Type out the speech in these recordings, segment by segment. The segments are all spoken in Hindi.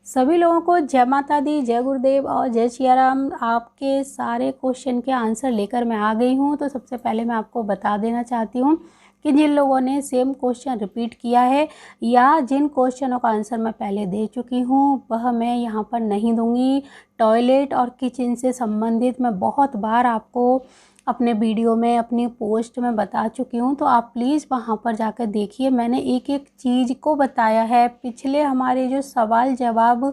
सभी लोगों को जय माता दी, जय गुरुदेव और जय सिया राम। आपके सारे क्वेश्चन के आंसर लेकर मैं आ गई हूँ। तो सबसे पहले मैं आपको बता देना चाहती हूँ कि जिन लोगों ने सेम क्वेश्चन रिपीट किया है या जिन क्वेश्चनों का आंसर मैं पहले दे चुकी हूँ वह मैं यहाँ पर नहीं दूँगी। टॉयलेट और किचन से संबंधित मैं बहुत बार आपको अपने वीडियो में, अपनी पोस्ट में बता चुकी हूँ, तो आप प्लीज़ वहाँ पर जाकर देखिए। मैंने एक एक चीज़ को बताया है। पिछले हमारे जो सवाल जवाब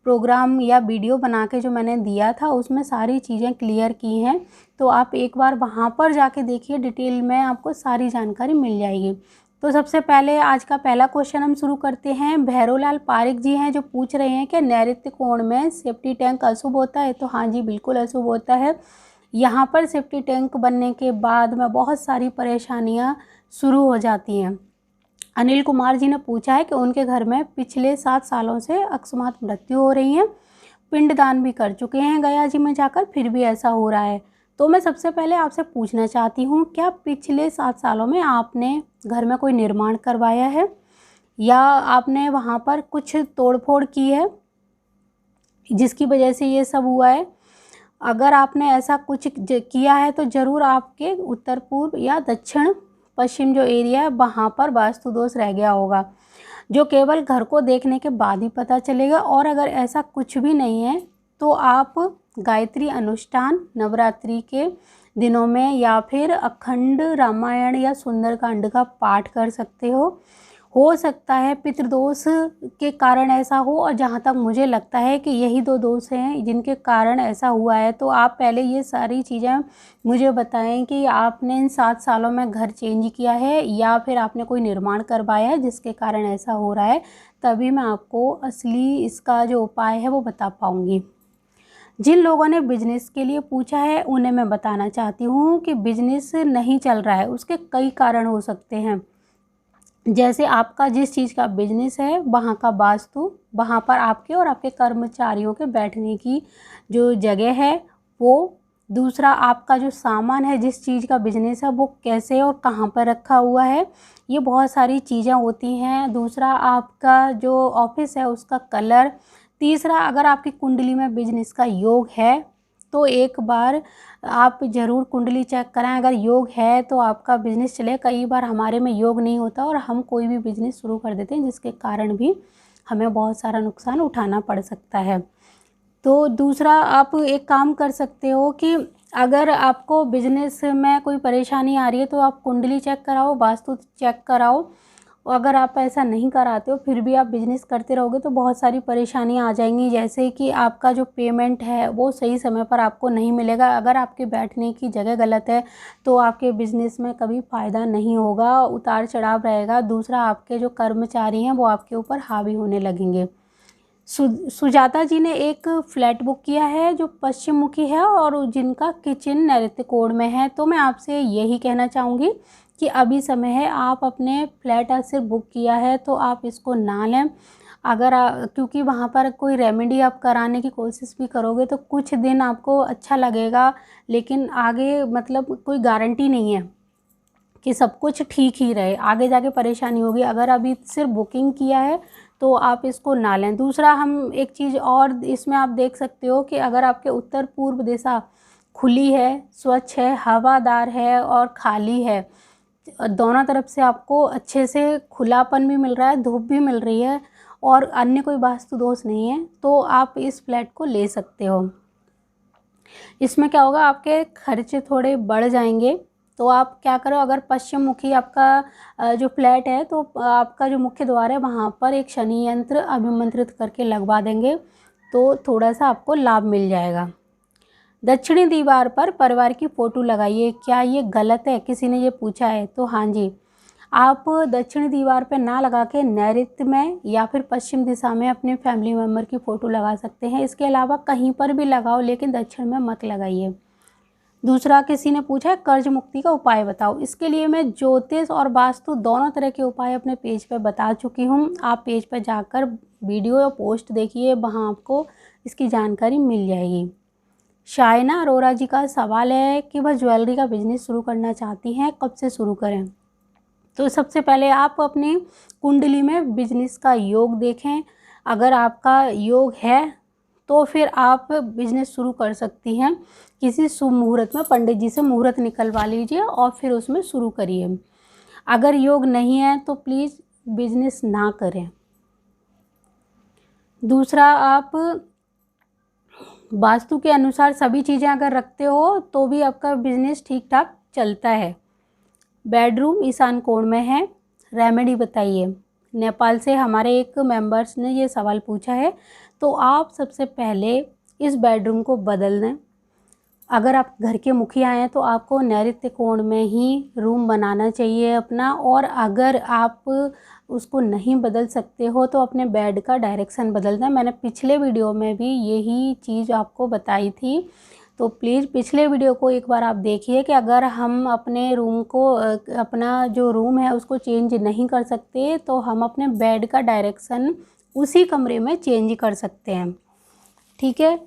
प्रोग्राम या वीडियो बना के जो मैंने दिया था उसमें सारी चीज़ें क्लियर की हैं। तो आप एक बार वहाँ पर जाके देखिए, डिटेल में आपको सारी जानकारी मिल जाएगी। तो सबसे पहले आज का पहला क्वेश्चन हम शुरू करते हैं। भैरोलाल पारिक जी हैं जो पूछ रहे हैं कि नैऋत्य कोण में सेफ्टी टैंक अशुभ होता है? तो हाँ जी, बिल्कुल अशुभ होता है। यहाँ पर सेफ्टी टैंक बनने के बाद में बहुत सारी परेशानियाँ शुरू हो जाती हैं। अनिल कुमार जी ने पूछा है कि उनके घर में पिछले 7 सालों से अकस्मात मृत्यु हो रही है, पिंडदान भी कर चुके हैं गया जी में जाकर, फिर भी ऐसा हो रहा है। तो मैं सबसे पहले आपसे पूछना चाहती हूँ, क्या पिछले 7 सालों में आपने घर में कोई निर्माण करवाया है या आपने वहाँ पर कुछ तोड़फोड़ की है जिसकी वजह से ये सब हुआ है? अगर आपने ऐसा कुछ किया है तो ज़रूर आपके उत्तर पूर्व या दक्षिण पश्चिम जो एरिया है वहाँ पर वास्तु दोष रह गया होगा, जो केवल घर को देखने के बाद ही पता चलेगा। और अगर ऐसा कुछ भी नहीं है तो आप गायत्री अनुष्ठान नवरात्रि के दिनों में या फिर अखंड रामायण या सुंदरकांड का पाठ कर सकते हो सकता है पितृदोष के कारण ऐसा हो, और जहाँ तक मुझे लगता है कि यही 2 दोष हैं जिनके कारण ऐसा हुआ है। तो आप पहले ये सारी चीज़ें मुझे बताएं कि आपने इन 7 सालों में घर चेंज किया है या फिर आपने कोई निर्माण करवाया है जिसके कारण ऐसा हो रहा है, तभी मैं आपको असली इसका जो उपाय है वो बता पाऊँगी। जिन लोगों ने बिजनेस के लिए पूछा है उन्हें मैं बताना चाहती हूँ कि बिजनेस नहीं चल रहा है, उसके कई कारण हो सकते हैं। जैसे आपका जिस चीज़ का बिजनेस है वहाँ का वास्तु, वहाँ पर आपके और आपके कर्मचारियों के बैठने की जो जगह है वो, दूसरा आपका जो सामान है, जिस चीज़ का बिजनेस है वो कैसे और कहाँ पर रखा हुआ है, ये बहुत सारी चीज़ें होती हैं। दूसरा आपका जो ऑफिस है उसका कलर। तीसरा, अगर आपकी कुंडली में बिजनेस का योग है तो एक बार आप ज़रूर कुंडली चेक कराएं। अगर योग है तो आपका बिजनेस चले। कई बार हमारे में योग नहीं होता और हम कोई भी बिजनेस शुरू कर देते हैं जिसके कारण भी हमें बहुत सारा नुकसान उठाना पड़ सकता है। तो दूसरा, आप एक काम कर सकते हो कि अगर आपको बिजनेस में कोई परेशानी आ रही है तो आप कुंडली चेक कराओ, वास्तु चेक कराओ। अगर आप ऐसा नहीं कराते हो फिर भी आप बिजनेस करते रहोगे तो बहुत सारी परेशानियां आ जाएंगी, जैसे कि आपका जो पेमेंट है वो सही समय पर आपको नहीं मिलेगा। अगर आपके बैठने की जगह गलत है तो आपके बिजनेस में कभी फ़ायदा नहीं होगा, उतार चढ़ाव रहेगा। दूसरा, आपके जो कर्मचारी हैं वो आपके ऊपर हावी होने लगेंगे। सुजाता जी ने एक फ्लैट बुक किया है जो पश्चिम मुखी है और जिनका किचन नैऋत्य कोण में है। तो मैं आपसे यही कहना चाहूँगी कि अभी समय है, आप अपने फ्लैट सिर्फ बुक किया है तो आप इसको ना लें। अगर क्योंकि वहाँ पर कोई रेमेडी आप कराने की कोशिश भी करोगे तो कुछ दिन आपको अच्छा लगेगा, लेकिन आगे मतलब कोई गारंटी नहीं है कि सब कुछ ठीक ही रहे, आगे जाके परेशानी होगी। अगर अभी सिर्फ बुकिंग किया है तो आप इसको ना लें। दूसरा, हम एक चीज़ और इसमें आप देख सकते हो कि अगर आपके उत्तर पूर्व दिशा खुली है, स्वच्छ है, हवादार है और खाली है, दोनों तरफ से आपको अच्छे से खुलापन भी मिल रहा है, धूप भी मिल रही है और अन्य कोई वास्तु दोष नहीं है, तो आप इस फ्लैट को ले सकते हो। इसमें क्या होगा, आपके खर्चे थोड़े बढ़ जाएंगे। तो आप क्या करो, अगर पश्चिम मुखी आपका जो फ्लैट है तो आपका जो मुख्य द्वार है वहाँ पर एक शनि यंत्र अभिमंत्रित करके लगवा देंगे तो थोड़ा सा आपको लाभ मिल जाएगा। दक्षिणी दीवार पर परिवार की फ़ोटो लगाइए, क्या ये गलत है? किसी ने ये पूछा है। तो हाँ जी, आप दक्षिणी दीवार पे ना लगा के नैऋत्य में या फिर पश्चिम दिशा में अपने फैमिली मेम्बर की फ़ोटो लगा सकते हैं। इसके अलावा कहीं पर भी लगाओ लेकिन दक्षिण में मत लगाइए। दूसरा, किसी ने पूछा है कर्ज मुक्ति का उपाय बताओ। इसके लिए मैं ज्योतिष और वास्तु दोनों तरह के उपाय अपने पेज पर बता चुकी हूँ। आप पेज पर जाकर वीडियो या पोस्ट देखिए, वहाँ आपको इसकी जानकारी मिल जाएगी। शायना अरोरा जी का सवाल है कि वह ज्वेलरी का बिजनेस शुरू करना चाहती हैं, कब से शुरू करें? तो सबसे पहले आप अपनी कुंडली में बिजनेस का योग देखें। अगर आपका योग है तो फिर आप बिजनेस शुरू कर सकती हैं। किसी शुभ मुहूर्त में पंडित जी से मुहूर्त निकलवा लीजिए और फिर उसमें शुरू करिए। अगर योग नहीं है तो प्लीज़ बिजनेस ना करें। दूसरा, आप वास्तु के अनुसार सभी चीज़ें अगर रखते हो तो भी आपका बिजनेस ठीक ठाक चलता है। बेडरूम ईशान कोण में है, रेमेडी बताइए। नेपाल से हमारे एक मेंबर्स ने ये सवाल पूछा है। तो आप सबसे पहले इस बेडरूम को बदल दें। अगर आप घर के मुखिया हैं तो आपको नैऋत्य कोण में ही रूम बनाना चाहिए अपना। और अगर आप उसको नहीं बदल सकते हो तो अपने बेड का डायरेक्शन बदल दें। मैंने पिछले वीडियो में भी यही चीज़ आपको बताई थी, तो प्लीज़ पिछले वीडियो को एक बार आप देखिए कि अगर हम अपने रूम को अपना जो रूम है उसको चेंज नहीं कर सकते तो हम अपने बेड का डायरेक्शन उसी कमरे में चेंज कर सकते हैं। ठीक है,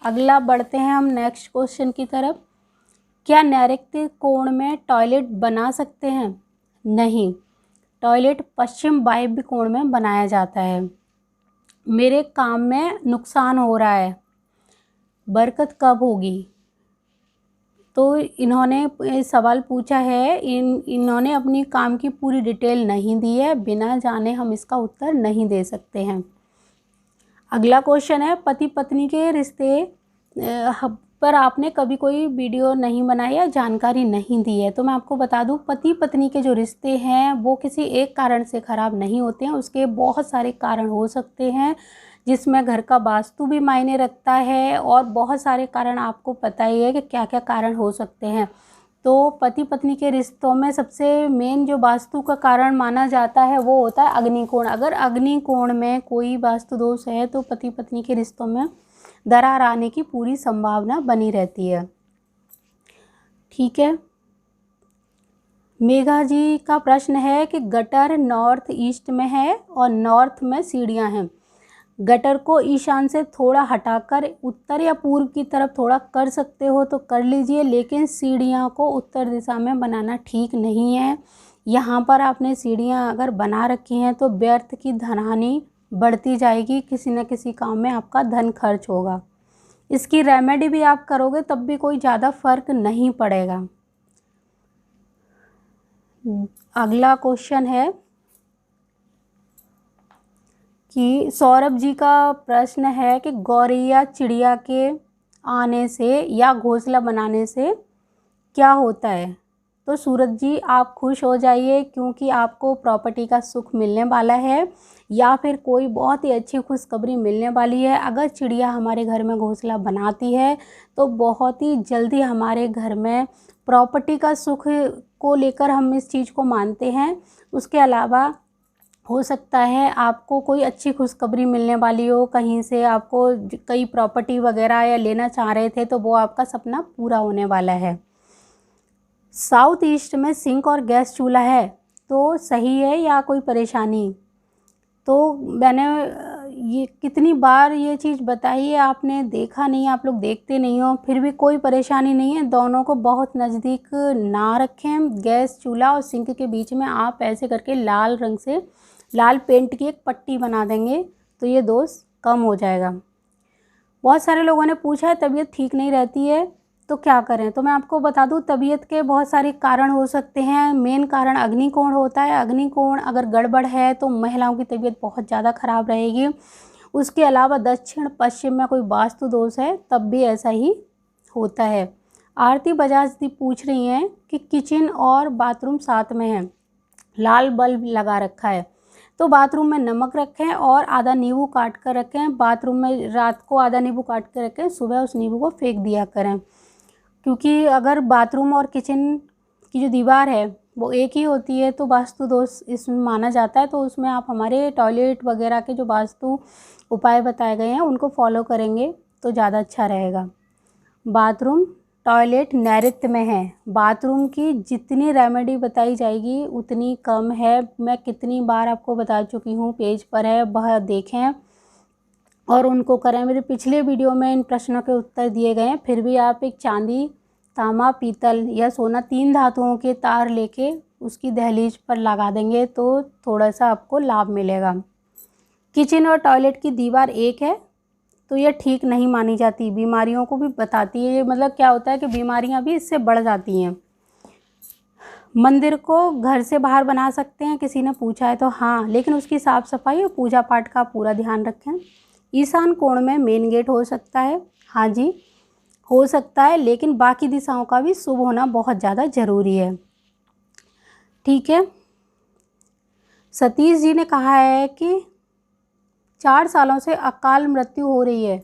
अगला बढ़ते हैं हम नेक्स्ट क्वेश्चन की तरफ। क्या नैऋत्य कोण में टॉयलेट बना सकते हैं? नहीं, टॉयलेट पश्चिम वायव्य कोण में बनाया जाता है। मेरे काम में नुकसान हो रहा है, बरकत कब होगी? तो इन्होंने सवाल पूछा है, इन्होंने अपनी काम की पूरी डिटेल नहीं दी है। बिना जाने हम इसका उत्तर नहीं दे सकते हैं। अगला क्वेश्चन है, पति पत्नी के रिश्ते पर आपने कभी कोई वीडियो नहीं बनाई या जानकारी नहीं दी है। तो मैं आपको बता दूं, पति पत्नी के जो रिश्ते हैं वो किसी एक कारण से ख़राब नहीं होते हैं, उसके बहुत सारे कारण हो सकते हैं, जिसमें घर का वास्तु भी मायने रखता है और बहुत सारे कारण आपको पता ही है कि क्या क्या कारण हो सकते हैं। तो पति पत्नी के रिश्तों में सबसे मेन जो वास्तु का कारण माना जाता है वो होता है अग्निकोण। अगर अग्निकोण में कोई वास्तु दोष है तो पति पत्नी के रिश्तों में दरार आने की पूरी संभावना बनी रहती है। ठीक है, मेघा जी का प्रश्न है कि गटर नॉर्थ ईस्ट में है और नॉर्थ में सीढ़ियां हैं। गटर को ईशान से थोड़ा हटाकर उत्तर या पूर्व की तरफ थोड़ा कर सकते हो तो कर लीजिए, लेकिन सीढ़ियाँ को उत्तर दिशा में बनाना ठीक नहीं है। यहाँ पर आपने सीढ़ियाँ अगर बना रखी हैं तो व्यर्थ की धनहानि बढ़ती जाएगी, किसी न किसी काम में आपका धन खर्च होगा। इसकी रेमेडी भी आप करोगे तब भी कोई ज़्यादा फर्क नहीं पड़ेगा। अगला क्वेश्चन है कि सौरभ जी का प्रश्न है कि गौरैया चिड़िया के आने से या घोंसला बनाने से क्या होता है? तो सूरज जी आप खुश हो जाइए, क्योंकि आपको प्रॉपर्टी का सुख मिलने वाला है या फिर कोई बहुत ही अच्छी खुशखबरी मिलने वाली है। अगर चिड़िया हमारे घर में घोंसला बनाती है तो बहुत ही जल्दी हमारे घर में प्रॉपर्टी का सुख को लेकर हम इस चीज़ को मानते हैं। उसके अलावा हो सकता है आपको कोई अच्छी खुशखबरी मिलने वाली हो, कहीं से आपको कई प्रॉपर्टी वगैरह या लेना चाह रहे थे तो वो आपका सपना पूरा होने वाला है। साउथ ईस्ट में सिंक और गैस चूल्हा है तो सही है या कोई परेशानी? तो मैंने ये कितनी बार ये चीज़ बताई है, आपने देखा नहीं, आप लोग देखते नहीं हो, फिर भी कोई परेशानी नहीं है। दोनों को बहुत नज़दीक ना रखें। गैस चूल्हा और सिंक के बीच में आप ऐसे करके लाल रंग से लाल पेंट की एक पट्टी बना देंगे तो ये दोष कम हो जाएगा। बहुत सारे लोगों ने पूछा है तबीयत ठीक नहीं रहती है तो क्या करें? तो मैं आपको बता दूं, तबीयत के बहुत सारे कारण हो सकते हैं। मेन कारण अग्निकोण होता है। अग्निकोण अगर गड़बड़ है तो महिलाओं की तबीयत बहुत ज़्यादा खराब रहेगी। उसके अलावा दक्षिण पश्चिम में कोई वास्तु दोष है तब भी ऐसा ही होता है। आरती बजाज दी पूछ रही हैं कि किचन और बाथरूम साथ में है, लाल बल्ब लगा रखा है, तो बाथरूम में नमक रखें और आधा नींबू काट कर रखें। बाथरूम में रात को आधा नींबू काट कर रखें, सुबह उस नींबू को फेंक दिया करें, क्योंकि अगर बाथरूम और किचन की जो दीवार है वो एक ही होती है तो वास्तु दोष इसमें माना जाता है। तो उसमें आप हमारे टॉयलेट वगैरह के जो वास्तु उपाय बताए गए हैं उनको फॉलो करेंगे तो ज़्यादा अच्छा रहेगा। बाथरूम टॉयलेट नैऋत्य में है। बाथरूम की जितनी रेमेडी बताई जाएगी उतनी कम है। मैं कितनी बार आपको बता चुकी हूँ, पेज पर है, वह देखें और उनको करें। मेरे पिछले वीडियो में इन प्रश्नों के उत्तर दिए गए हैं। फिर भी आप एक चांदी, तांबा, पीतल या सोना 3 धातुओं के तार लेके उसकी दहलीज पर लगा देंगे तो थोड़ा सा आपको लाभ मिलेगा। किचन और टॉयलेट की दीवार एक है तो ये ठीक नहीं मानी जाती, बीमारियों को भी बताती है। ये मतलब क्या होता है कि बीमारियां भी इससे बढ़ जाती हैं। मंदिर को घर से बाहर बना सकते हैं, किसी ने पूछा है तो हाँ, लेकिन उसकी साफ़ सफाई और पूजा पाठ का पूरा ध्यान रखें। ईशान कोण में मेन गेट हो सकता है, हाँ जी हो सकता है, लेकिन बाकी दिशाओं का भी शुभ होना बहुत ज़्यादा ज़रूरी है। ठीक है। सतीश जी ने कहा है कि 4 सालों से अकाल मृत्यु हो रही है,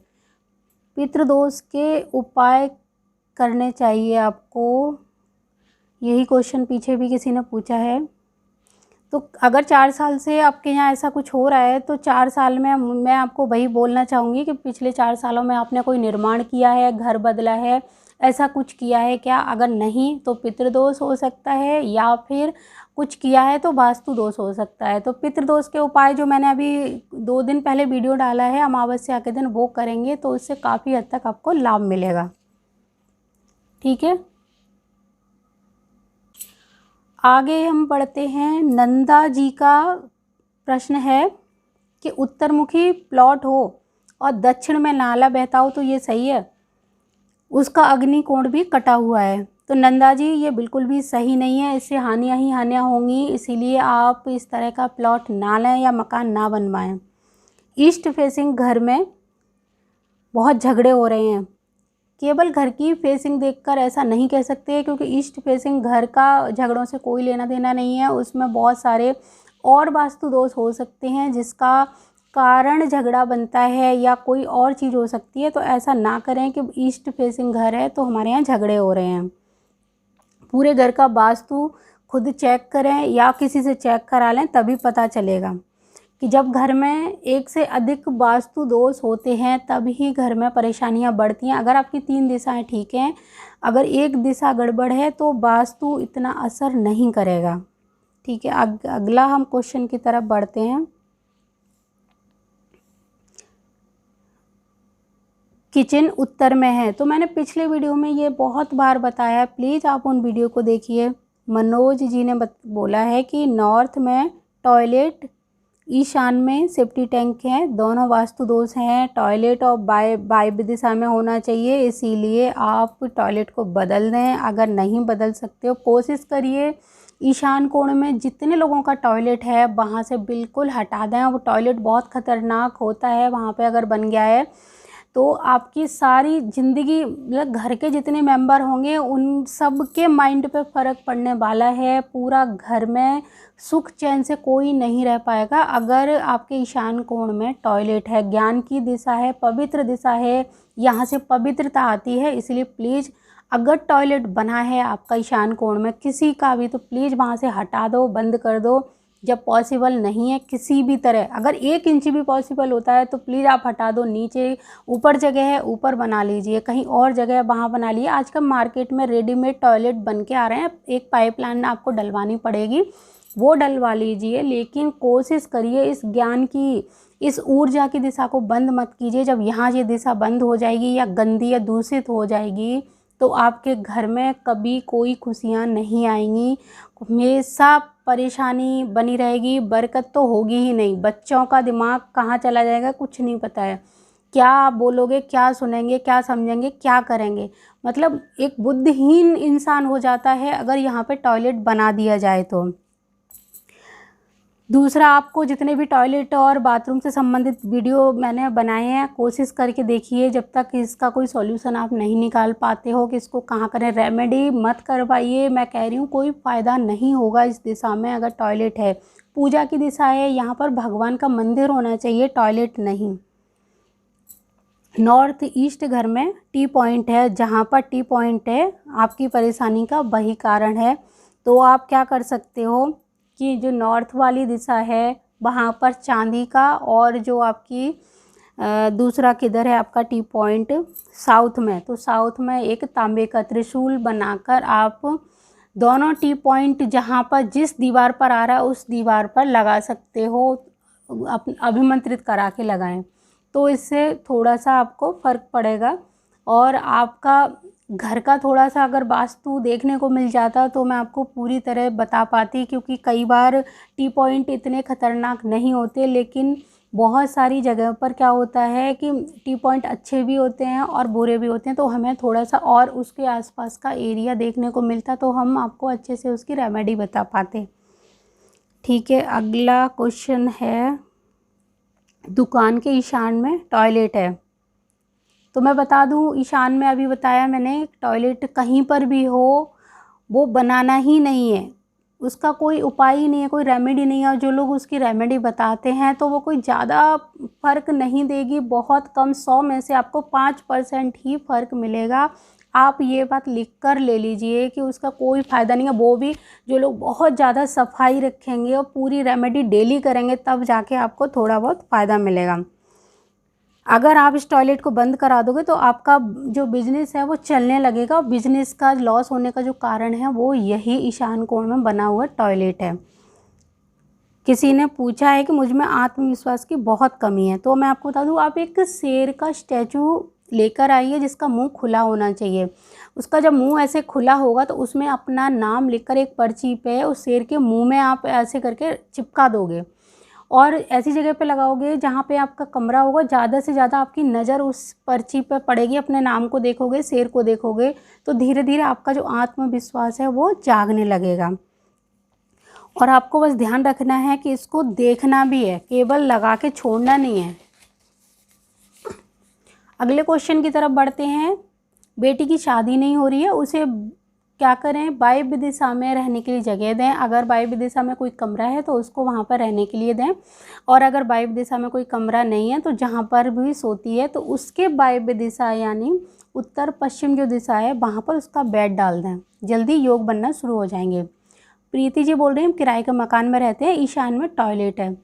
पितृदोष के उपाय करने चाहिए आपको। यही क्वेश्चन पीछे भी किसी ने पूछा है। तो अगर 4 साल से आपके यहाँ ऐसा कुछ हो रहा है तो 4 साल में मैं आपको वही बोलना चाहूँगी कि पिछले 4 सालों में आपने कोई निर्माण किया है, घर बदला है, ऐसा कुछ किया है क्या? अगर नहीं तो पितृदोष हो सकता है, या फिर कुछ किया है तो वास्तु दोष हो सकता है। तो पितृदोष के उपाय जो मैंने अभी 2 दिन पहले वीडियो डाला है अमावस्या के दिन, वो करेंगे तो इससे काफ़ी हद तक आपको लाभ मिलेगा। ठीक है, आगे हम बढ़ते हैं। नंदा जी का प्रश्न है कि उत्तरमुखी प्लॉट हो और दक्षिण में नाला बहता हो तो ये सही है, उसका अग्निकोण भी कटा हुआ है। तो नंदा जी ये बिल्कुल भी सही नहीं है, इससे हानियाँ ही हानियाँ होंगी, इसीलिए आप इस तरह का प्लॉट ना लें या मकान ना बनवाएं। ईस्ट फेसिंग घर में बहुत झगड़े हो रहे हैं, केवल घर की फेसिंग देखकर ऐसा नहीं कह सकते, क्योंकि ईस्ट फेसिंग घर का झगड़ों से कोई लेना देना नहीं है। उसमें बहुत सारे और वास्तु दोष हो सकते हैं जिसका कारण झगड़ा बनता है, या कोई और चीज़ हो सकती है। तो ऐसा ना करें कि ईस्ट फेसिंग घर है तो हमारे यहाँ झगड़े हो रहे हैं। पूरे घर का वास्तु खुद चेक करें या किसी से चेक करा लें, तभी पता चलेगा कि जब घर में एक से अधिक वास्तु दोष होते हैं तब ही घर में परेशानियां बढ़ती हैं। अगर आपकी 3 दिशाएं ठीक हैं, अगर एक दिशा गड़बड़ है तो वास्तु इतना असर नहीं करेगा। ठीक है, अगला हम क्वेश्चन की तरफ बढ़ते हैं। किचन उत्तर में है, तो मैंने पिछले वीडियो में ये बहुत बार बताया, प्लीज़ आप उन वीडियो को देखिए। मनोज जी ने बोला है कि नॉर्थ में टॉयलेट, ईशान में सेफ्टी टैंक है, दोनों वास्तु दोष हैं। टॉयलेट और वायव्य दिशा में होना चाहिए, इसीलिए आप टॉयलेट को बदल दें। अगर नहीं बदल सकते हो कोशिश करिए ईशान कोण में जितने लोगों का टॉयलेट है वहाँ से बिल्कुल हटा दें। वो टॉयलेट बहुत ख़तरनाक होता है, वहाँ पे अगर बन गया है तो आपकी सारी ज़िंदगी, मतलब घर के जितने मेंबर होंगे उन सब के माइंड पे फ़र्क पड़ने वाला है। पूरा घर में सुख चैन से कोई नहीं रह पाएगा अगर आपके ईशान कोण में टॉयलेट है। ज्ञान की दिशा है, पवित्र दिशा है, यहाँ से पवित्रता आती है। इसलिए प्लीज़ अगर टॉयलेट बना है आपका ईशान कोण में किसी का भी, तो प्लीज़ वहाँ से हटा दो, बंद कर दो। जब पॉसिबल नहीं है किसी भी तरह, अगर 1 इंच भी पॉसिबल होता है तो प्लीज़ आप हटा दो। नीचे ऊपर जगह है ऊपर बना लीजिए, कहीं और जगह है वहाँ बना लीजिए। आजकल मार्केट में रेडीमेड टॉयलेट बन के आ रहे हैं, एक पाइपलाइन आपको डलवानी पड़ेगी, वो डलवा लीजिए। लेकिन कोशिश करिए इस ज्ञान की, इस ऊर्जा की दिशा को बंद मत कीजिए। जब यहाँ ये दिशा बंद हो जाएगी या गंदी या दूषित हो जाएगी तो आपके घर में कभी कोई खुशियाँ नहीं आएंगी, हमेशा परेशानी बनी रहेगी, बरकत तो होगी ही नहीं। बच्चों का दिमाग कहाँ चला जाएगा कुछ नहीं पता है, क्या आप बोलोगे, क्या सुनेंगे, क्या समझेंगे, क्या करेंगे। मतलब एक बुद्धिहीन इंसान हो जाता है अगर यहाँ पे टॉयलेट बना दिया जाए तो। दूसरा, आपको जितने भी टॉयलेट और बाथरूम से संबंधित वीडियो मैंने बनाए हैं कोशिश करके देखिए, जब तक इसका कोई सॉल्यूशन आप नहीं निकाल पाते हो कि इसको कहाँ करें, रेमेडी मत करवाइए। मैं कह रही हूँ कोई फ़ायदा नहीं होगा इस दिशा में अगर टॉयलेट है। पूजा की दिशा है, यहाँ पर भगवान का मंदिर होना चाहिए, टॉयलेट नहीं। नॉर्थ ईस्ट घर में टी पॉइंट है, जहाँ पर टी पॉइंट है आपकी परेशानी का वही कारण है। तो आप क्या कर सकते हो कि जो नॉर्थ वाली दिशा है वहाँ पर चांदी का, और जो आपकी दूसरा किधर है आपका टी पॉइंट साउथ में, तो साउथ में एक तांबे का त्रिशूल बनाकर आप दोनों टी पॉइंट जहाँ पर जिस दीवार पर आ रहा है उस दीवार पर लगा सकते हो। अभिमंत्रित करा के लगाएं तो इससे थोड़ा सा आपको फ़र्क पड़ेगा। और आपका घर का थोड़ा सा अगर वास्तु देखने को मिल जाता तो मैं आपको पूरी तरह बता पाती, क्योंकि कई बार टी पॉइंट इतने ख़तरनाक नहीं होते, लेकिन बहुत सारी जगह पर क्या होता है कि टी पॉइंट अच्छे भी होते हैं और बुरे भी होते हैं, तो हमें थोड़ा सा और उसके आसपास का एरिया देखने को मिलता तो हम आपको अच्छे से उसकी रेमेडी बता पाते। ठीक है, अगला क्वेश्चन है, दुकान के ईशान में टॉयलेट है। तो मैं बता दूं, ईशान में अभी बताया मैंने, टॉयलेट कहीं पर भी हो वो बनाना ही नहीं है, उसका कोई उपाय ही नहीं है, कोई रेमेडी नहीं है। और जो लोग उसकी रेमेडी बताते हैं तो वो कोई ज़्यादा फ़र्क नहीं देगी, बहुत कम, 100 में से आपको 5% ही फ़र्क मिलेगा। आप ये बात लिख कर ले लीजिए कि उसका कोई फ़ायदा नहीं है। वो भी जो लोग बहुत ज़्यादा सफाई रखेंगे और पूरी रेमेडी डेली करेंगे तब जाके आपको थोड़ा बहुत फ़ायदा मिलेगा। अगर आप इस टॉयलेट को बंद करा दोगे तो आपका जो बिजनेस है वो चलने लगेगा। बिजनेस का लॉस होने का जो कारण है वो यही ईशान कोण में बना हुआ टॉयलेट है। किसी ने पूछा है कि मुझ में आत्मविश्वास की बहुत कमी है, तो मैं आपको बता दूं, आप एक शेर का स्टैचू लेकर आइए जिसका मुंह खुला होना चाहिए। उसका जब मुंह ऐसे खुला होगा तो उसमें अपना नाम लिखकर एक पर्ची पे उस शेर के मुंह में आप ऐसे करके चिपका दोगे और ऐसी जगह पे लगाओगे जहाँ पे आपका कमरा होगा। ज़्यादा से ज़्यादा आपकी नज़र उस पर्ची पे पड़ेगी, अपने नाम को देखोगे, शेर को देखोगे, तो धीरे धीरे आपका जो आत्मविश्वास है वो जागने लगेगा। और आपको बस ध्यान रखना है कि इसको देखना भी है, केवल लगा के छोड़ना नहीं है। अगले क्वेश्चन की तरफ बढ़ते हैं। बेटी की शादी नहीं हो रही है, उसे क्या करें? वायव्य दिशा में रहने के लिए जगह दें। अगर वायव्य दिशा में कोई कमरा है तो उसको वहाँ पर रहने के लिए दें, और अगर वायव्य दिशा में कोई कमरा नहीं है तो जहाँ पर भी सोती है तो उसके वायव्य दिशा यानी उत्तर पश्चिम जो दिशा है वहाँ पर उसका बेड डाल दें। जल्दी योग बनना शुरू हो जाएंगे। प्रीति जी बोल रही हैं, हम किराए के मकान में रहते हैं, ईशान में टॉयलेट है।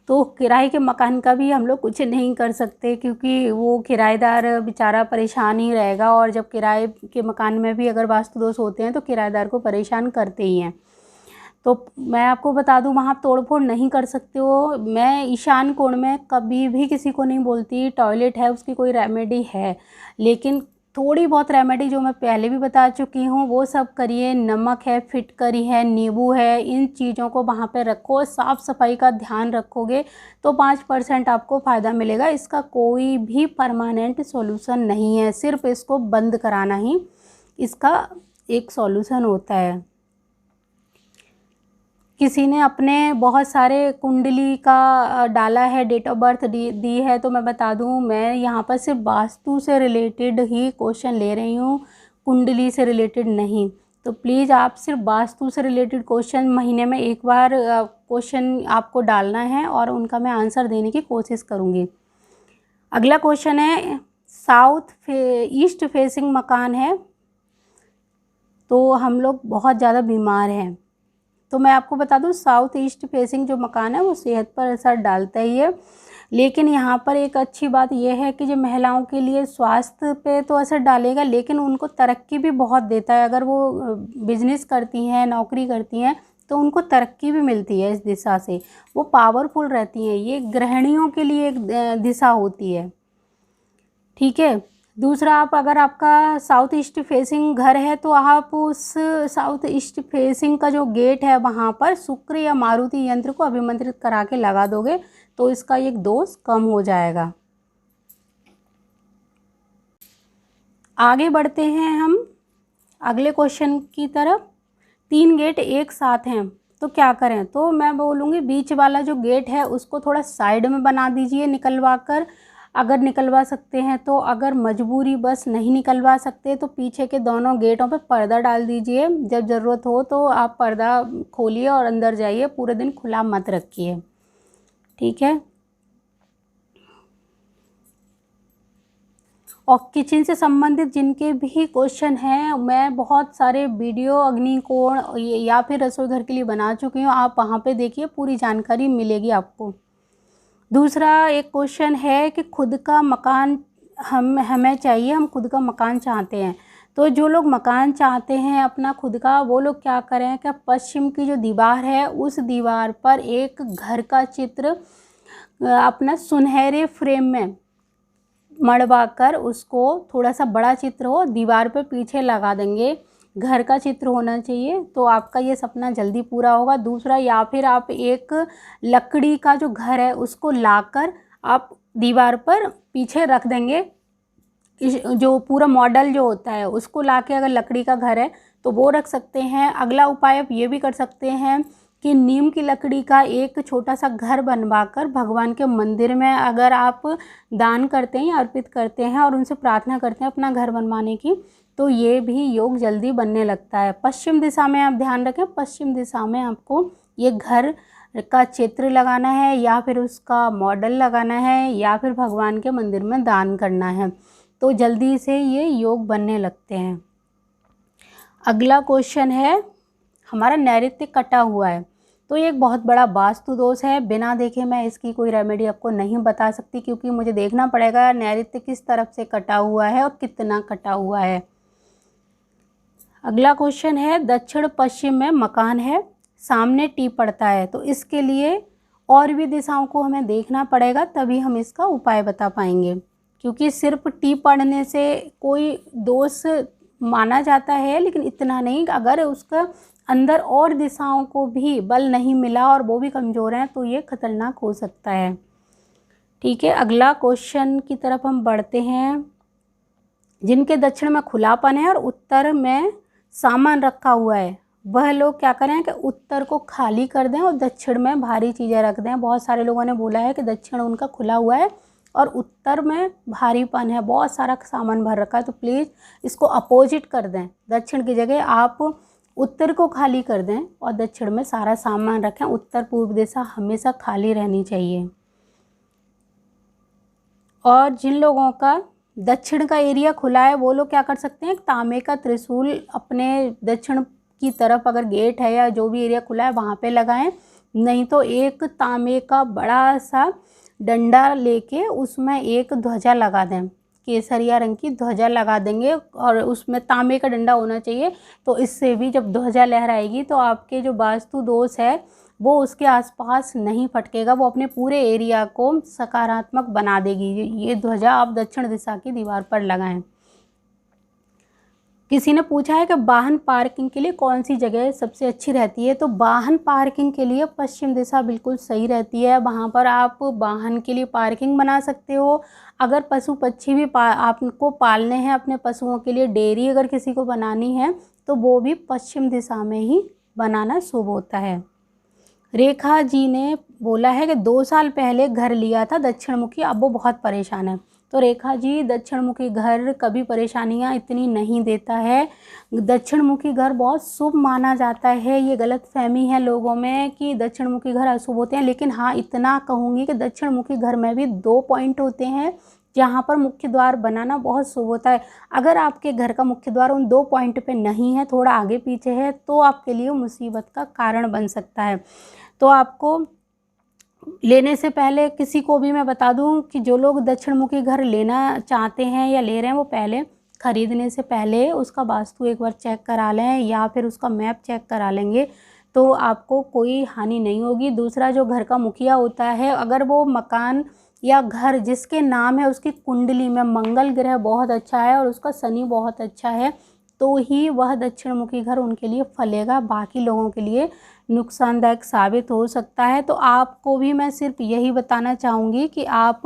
तो किराए के मकान का भी हम लोग कुछ नहीं कर सकते, क्योंकि वो किराएदार बेचारा परेशान ही रहेगा। और जब किराए के मकान में भी अगर वास्तु दोष होते हैं तो किराएदार को परेशान करते ही हैं। तो मैं आपको बता दूं, वहाँ तोड़ फोड़ नहीं कर सकते हो। मैं ईशान कोण में कभी भी किसी को नहीं बोलती टॉयलेट है उसकी कोई रेमेडी है, लेकिन थोड़ी बहुत रेमेडी जो मैं पहले भी बता चुकी हूँ वो सब करिए। नमक है, फिटकरी है, नींबू है, इन चीज़ों को वहाँ पे रखो, साफ़ सफाई का ध्यान रखोगे तो 5% आपको फ़ायदा मिलेगा। इसका कोई भी परमानेंट सॉल्यूशन नहीं है, सिर्फ इसको बंद कराना ही इसका एक सॉल्यूशन होता है। किसी ने अपने बहुत सारे कुंडली का डाला है, डेट ऑफ बर्थ दी है, तो मैं बता दूं, मैं यहाँ पर सिर्फ वास्तु से रिलेटेड ही क्वेश्चन ले रही हूँ, कुंडली से रिलेटेड नहीं। तो प्लीज़ आप सिर्फ वास्तु से रिलेटेड क्वेश्चन महीने में एक बार क्वेश्चन आपको डालना है और उनका मैं आंसर देने की कोशिश करूँगी। अगला क्वेश्चन है, ईस्ट फेसिंग मकान है तो हम लोग बहुत ज़्यादा बीमार हैं। तो मैं आपको बता दूं, साउथ ईस्ट फेसिंग जो मकान है वो सेहत पर असर डालता ही है, लेकिन यहाँ पर एक अच्छी बात यह है कि जो महिलाओं के लिए स्वास्थ्य पे तो असर डालेगा, लेकिन उनको तरक्की भी बहुत देता है। अगर वो बिजनेस करती हैं, नौकरी करती हैं, तो उनको तरक्की भी मिलती है इस दिशा से, वो पावरफुल रहती हैं। ये गृहिणियों के लिए एक दिशा होती है। ठीक है। दूसरा, आप अगर आपका साउथ ईस्ट फेसिंग घर है तो आप उस साउथ ईस्ट फेसिंग का जो गेट है वहाँ पर शुक्र या मारुति यंत्र को अभिमंत्रित करा के लगा दोगे तो इसका एक दोष कम हो जाएगा। आगे बढ़ते हैं हम अगले क्वेश्चन की तरफ। 3 गेट एक साथ हैं तो क्या करें? तो मैं बोलूँगी बीच वाला जो गेट है उसको थोड़ा साइड में बना दीजिए निकलवा कर, अगर निकलवा सकते हैं तो। अगर मजबूरी बस नहीं निकलवा सकते तो पीछे के दोनों गेटों पे पर्दा डाल दीजिए। जब ज़रूरत हो तो आप पर्दा खोलिए और अंदर जाइए, पूरे दिन खुला मत रखिए। ठीक है। और किचन से संबंधित जिनके भी क्वेश्चन हैं, मैं बहुत सारे वीडियो अग्निकोण या फिर रसोई घर के लिए बना चुकी हूँ, आप वहाँ पे देखिए, पूरी जानकारी मिलेगी आपको। दूसरा एक क्वेश्चन है कि खुद का मकान हमें चाहिए, हम खुद का मकान चाहते हैं। तो जो लोग मकान चाहते हैं अपना खुद का, वो लोग क्या करें कि पश्चिम की जो दीवार है उस दीवार पर एक घर का चित्र अपना सुनहरे फ्रेम में मढ़वा कर, उसको थोड़ा सा बड़ा चित्र हो, दीवार पे पीछे लगा देंगे। घर का चित्र होना चाहिए, तो आपका ये सपना जल्दी पूरा होगा। दूसरा, या फिर आप एक लकड़ी का जो घर है उसको लाकर आप दीवार पर पीछे रख देंगे। जो पूरा मॉडल जो होता है उसको लाके अगर लकड़ी का घर है तो वो रख सकते हैं। अगला उपाय आप ये भी कर सकते हैं कि नीम की लकड़ी का एक छोटा सा घर बनवाकर भगवान के मंदिर में अगर आप दान करते हैं या अर्पित करते हैं और उनसे प्रार्थना करते हैं अपना घर बनवाने की, तो ये भी योग जल्दी बनने लगता है। पश्चिम दिशा में आप ध्यान रखें, पश्चिम दिशा में आपको ये घर का चित्र लगाना है या फिर उसका मॉडल लगाना है या फिर भगवान के मंदिर में दान करना है, तो जल्दी से ये योग बनने लगते हैं। अगला क्वेश्चन है, हमारा नैऋत्य कटा हुआ है, तो ये एक बहुत बड़ा वास्तु दोष है। बिना देखे मैं इसकी कोई रेमेडी आपको नहीं बता सकती, क्योंकि मुझे देखना पड़ेगा नैऋत्य किस तरफ से कटा हुआ है और कितना कटा हुआ है। अगला क्वेश्चन है, दक्षिण पश्चिम में मकान है, सामने टी पड़ता है, तो इसके लिए और भी दिशाओं को हमें देखना पड़ेगा, तभी हम इसका उपाय बता पाएंगे। क्योंकि सिर्फ टी पड़ने से कोई दोष माना जाता है, लेकिन इतना नहीं। अगर उसका अंदर और दिशाओं को भी बल नहीं मिला और वो भी कमज़ोर हैं तो ये खतरनाक हो सकता है। ठीक है, अगला क्वेश्चन की तरफ हम बढ़ते हैं। जिनके दक्षिण में खुलापन है और उत्तर में सामान रखा हुआ है, वह लोग क्या करें कि उत्तर को खाली कर दें और दक्षिण में भारी चीज़ें रख दें। बहुत सारे लोगों ने बोला है कि दक्षिण उनका खुला हुआ है और उत्तर में भारीपन है, बहुत सारा सामान भर रखा है, तो प्लीज़ इसको अपोजिट कर दें। दक्षिण की जगह आप उत्तर को खाली कर दें और दक्षिण में सारा सामान रखें। उत्तर पूर्व दिशा हमेशा खाली रहनी चाहिए। और जिन लोगों का दक्षिण का एरिया खुला है वो लोग क्या कर सकते हैं, तांबे का त्रिशूल अपने दक्षिण की तरफ अगर गेट है या जो भी एरिया खुला है वहाँ पे लगाएं। नहीं तो एक तांबे का बड़ा सा डंडा लेके उसमें एक ध्वजा लगा दें, केसरिया रंग की ध्वजा लगा देंगे और उसमें तांबे का डंडा होना चाहिए। तो इससे भी जब ध्वजा लहराएगी तो आपके जो वास्तु दोष है वो उसके आसपास नहीं फटकेगा, वो अपने पूरे एरिया को सकारात्मक बना देगी। ये ध्वजा आप दक्षिण दिशा की दीवार पर लगाएं। किसी ने पूछा है कि वाहन पार्किंग के लिए कौन सी जगह सबसे अच्छी रहती है, तो वाहन पार्किंग के लिए पश्चिम दिशा बिल्कुल सही रहती है। वहाँ पर आप वाहन के लिए पार्किंग बना सकते हो। अगर पशु पक्षी भी आपको पालने हैं, अपने पशुओं के लिए डेयरी अगर किसी को बनानी है तो वो भी पश्चिम दिशा में ही बनाना शुभ होता है। रेखा जी ने बोला है कि 2 साल पहले घर लिया था दक्षिण मुखी, अब वो बहुत परेशान है। तो रेखा जी, दक्षिण मुखी घर कभी परेशानियां इतनी नहीं देता है। दक्षिण मुखी घर बहुत शुभ माना जाता है। ये गलतफहमी है लोगों में कि दक्षिण मुखी घर अशुभ होते हैं, लेकिन हाँ इतना कहूँगी कि दक्षिण मुखी घर में भी 2 पॉइंट होते हैं जहाँ पर मुख्य द्वार बनाना बहुत शुभ होता है। अगर आपके घर का मुख्य द्वार उन 2 पॉइंट पे नहीं है, थोड़ा आगे पीछे है, तो आपके लिए मुसीबत का कारण बन सकता है। तो आपको लेने से पहले किसी को भी मैं बता दूं कि जो लोग दक्षिण मुखी घर लेना चाहते हैं या ले रहे हैं, वो पहले खरीदने से पहले उसका वास्तु एक बार चेक करा लें या फिर उसका मैप चेक करा लेंगे, तो आपको कोई हानि नहीं होगी। दूसरा, जो घर का मुखिया होता है, अगर वो मकान या घर जिसके नाम है उसकी कुंडली में मंगल ग्रह बहुत अच्छा है और उसका शनि बहुत अच्छा है, तो ही वह दक्षिण मुखी घर उनके लिए फलेगा। बाकी लोगों के लिए नुकसानदायक साबित हो सकता है। तो आपको भी मैं सिर्फ यही बताना चाहूँगी कि आप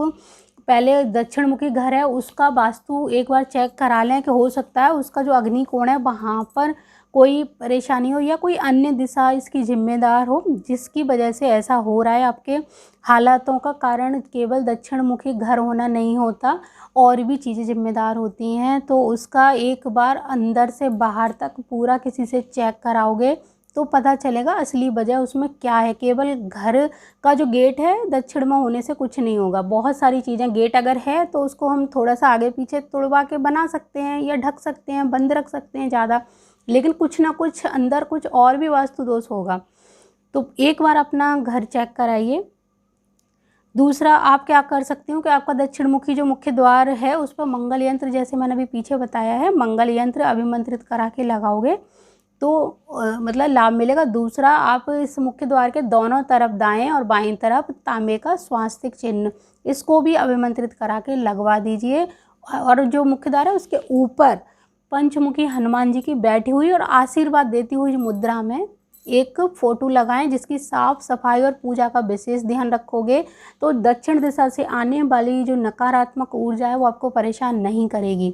पहले दक्षिण मुखी घर है उसका वास्तु एक बार चेक करा लें कि हो सकता है उसका जो अग्नि कोण है वहाँ पर कोई परेशानी हो या कोई अन्य दिशा इसकी जिम्मेदार हो, जिसकी वजह से ऐसा हो रहा है। आपके हालातों का कारण केवल दक्षिण मुखी घर होना नहीं होता, और भी चीज़ें जिम्मेदार होती हैं। तो उसका एक बार अंदर से बाहर तक पूरा किसी से चेक कराओगे तो पता चलेगा असली वजह उसमें क्या है। केवल घर का जो गेट है दक्षिण में होने से कुछ नहीं होगा। बहुत सारी चीज़ें, गेट अगर है तो उसको हम थोड़ा सा आगे पीछे तुड़वा के बना सकते हैं या ढक सकते हैं, बंद रख सकते हैं ज़्यादा, लेकिन कुछ ना कुछ अंदर कुछ और भी वास्तु दोष होगा। तो एक बार अपना घर चेक कराइए। दूसरा, आप क्या कर सकते हो कि आपका दक्षिण मुखी जो मुख्य द्वार है उस पर मंगल यंत्र, जैसे मैंने अभी पीछे बताया है, मंगल यंत्र अभिमंत्रित करा के लगाओगे तो मतलब लाभ मिलेगा। दूसरा, आप इस मुख्य द्वार के दोनों तरफ दाएं और बाईं तरफ तांबे का स्वास्तिक चिन्ह, इसको भी अभिमंत्रित करा के लगवा दीजिए। और जो मुख्य द्वार है उसके ऊपर पंचमुखी हनुमान जी की बैठी हुई और आशीर्वाद देती हुई मुद्रा में एक फ़ोटो लगाएं, जिसकी साफ सफाई और पूजा का विशेष ध्यान रखोगे तो दक्षिण दिशा से आने वाली जो नकारात्मक ऊर्जा है वो आपको परेशान नहीं करेगी।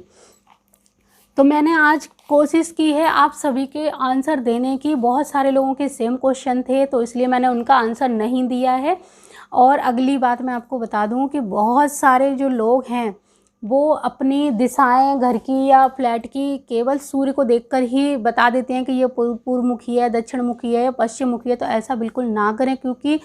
तो मैंने आज कोशिश की है आप सभी के आंसर देने की। बहुत सारे लोगों के सेम क्वेश्चन थे तो इसलिए मैंने उनका आंसर नहीं दिया है। और अगली बात मैं आपको बता दूं कि बहुत सारे जो लोग हैं वो अपनी दिशाएं घर की या फ्लैट की केवल सूर्य को देखकर ही बता देते हैं कि ये पूर्व मुखी है, दक्षिण मुखी है या पश्चिम मुखी है। तो ऐसा बिल्कुल ना करें, क्योंकि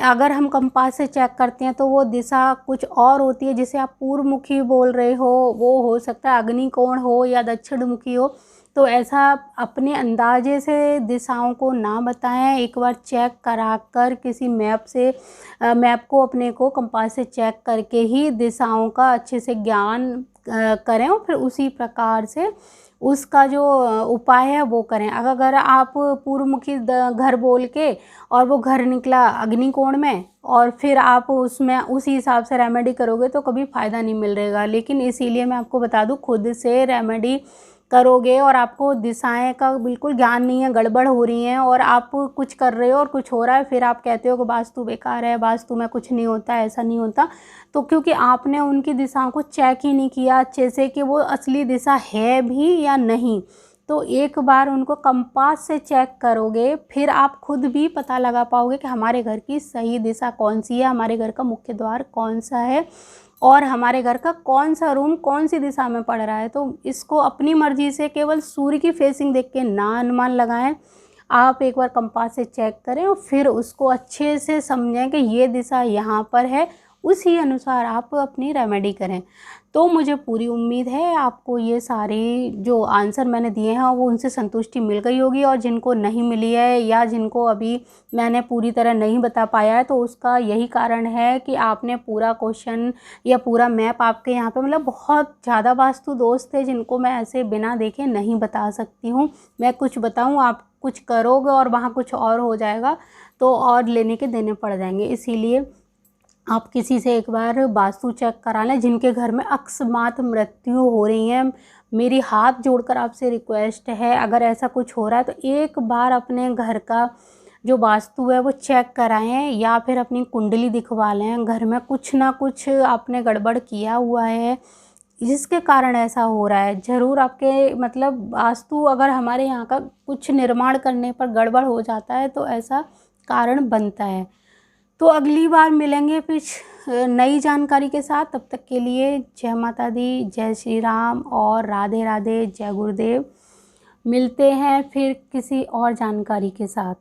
अगर हम कंपास से चेक करते हैं तो वो दिशा कुछ और होती है। जिसे आप पूर्व मुखी बोल रहे हो वो हो सकता है अग्नि कोण हो या दक्षिण मुखी हो। तो ऐसा अपने अंदाजे से दिशाओं को ना बताएं, एक बार चेक कराकर किसी मैप से मैप को अपने को कंपास से चेक करके ही दिशाओं का अच्छे से ज्ञान करें और फिर उसी प्रकार से उसका जो उपाय है वो करें। अगर आप पूर्वमुखी घर बोल के और वो घर निकला अग्निकोण में और फिर आप उसमें उसी हिसाब से रेमेडी करोगे तो कभी फ़ायदा नहीं मिलेगा। लेकिन इसीलिए मैं आपको बता दूं, खुद से रेमेडी करोगे और आपको दिशाएं का बिल्कुल ज्ञान नहीं है, गड़बड़ हो रही हैं और आप कुछ कर रहे हो और कुछ हो रहा है, फिर आप कहते हो कि वास्तु बेकार है, वास्तु में कुछ नहीं होता, ऐसा नहीं होता। तो क्योंकि आपने उनकी दिशाओं को चेक ही नहीं किया अच्छे से कि वो असली दिशा है भी या नहीं। तो एक बार उनको कंपास से चेक करोगे फिर आप खुद भी पता लगा पाओगे कि हमारे घर की सही दिशा कौन सी है, हमारे घर का मुख्य द्वार कौन सा है और हमारे घर का कौन सा रूम कौन सी दिशा में पड़ रहा है। तो इसको अपनी मर्जी से केवल सूर्य की फेसिंग देख के ना अनुमान लगाएं। आप एक बार कंपास से चेक करें और फिर उसको अच्छे से समझें कि ये दिशा यहाँ पर है, उसी अनुसार आप अपनी रेमेडी करें। तो मुझे पूरी उम्मीद है आपको ये सारे जो आंसर मैंने दिए हैं वो उनसे संतुष्टि मिल गई होगी। और जिनको नहीं मिली है या जिनको अभी मैंने पूरी तरह नहीं बता पाया है तो उसका यही कारण है कि आपने पूरा क्वेश्चन या पूरा मैप आपके यहाँ पे मतलब बहुत ज़्यादा वास्तु दोष थे जिनको मैं ऐसे बिना देखे नहीं बता सकती हूँ। मैं कुछ बताऊँ, आप कुछ करोगे और वहाँ कुछ और हो जाएगा तो और लेने के देने पड़ जाएंगे। इसीलिए आप किसी से एक बार वास्तु चेक करा लें। जिनके घर में अकस्मात मृत्यु हो रही है, मेरी हाथ जोड़कर आपसे रिक्वेस्ट है, अगर ऐसा कुछ हो रहा है तो एक बार अपने घर का जो वास्तु है वो चेक कराएं या फिर अपनी कुंडली दिखवा लें। घर में कुछ ना कुछ आपने गड़बड़ किया हुआ है जिसके कारण ऐसा हो रहा है। ज़रूर आपके मतलब वास्तु अगर हमारे यहाँ का कुछ निर्माण करने पर गड़बड़ हो जाता है तो ऐसा कारण बनता है। तो अगली बार मिलेंगे फिर नई जानकारी के साथ। तब तक के लिए जय माता दी, जय श्री राम और राधे राधे, जय गुरुदेव। मिलते हैं फिर किसी और जानकारी के साथ।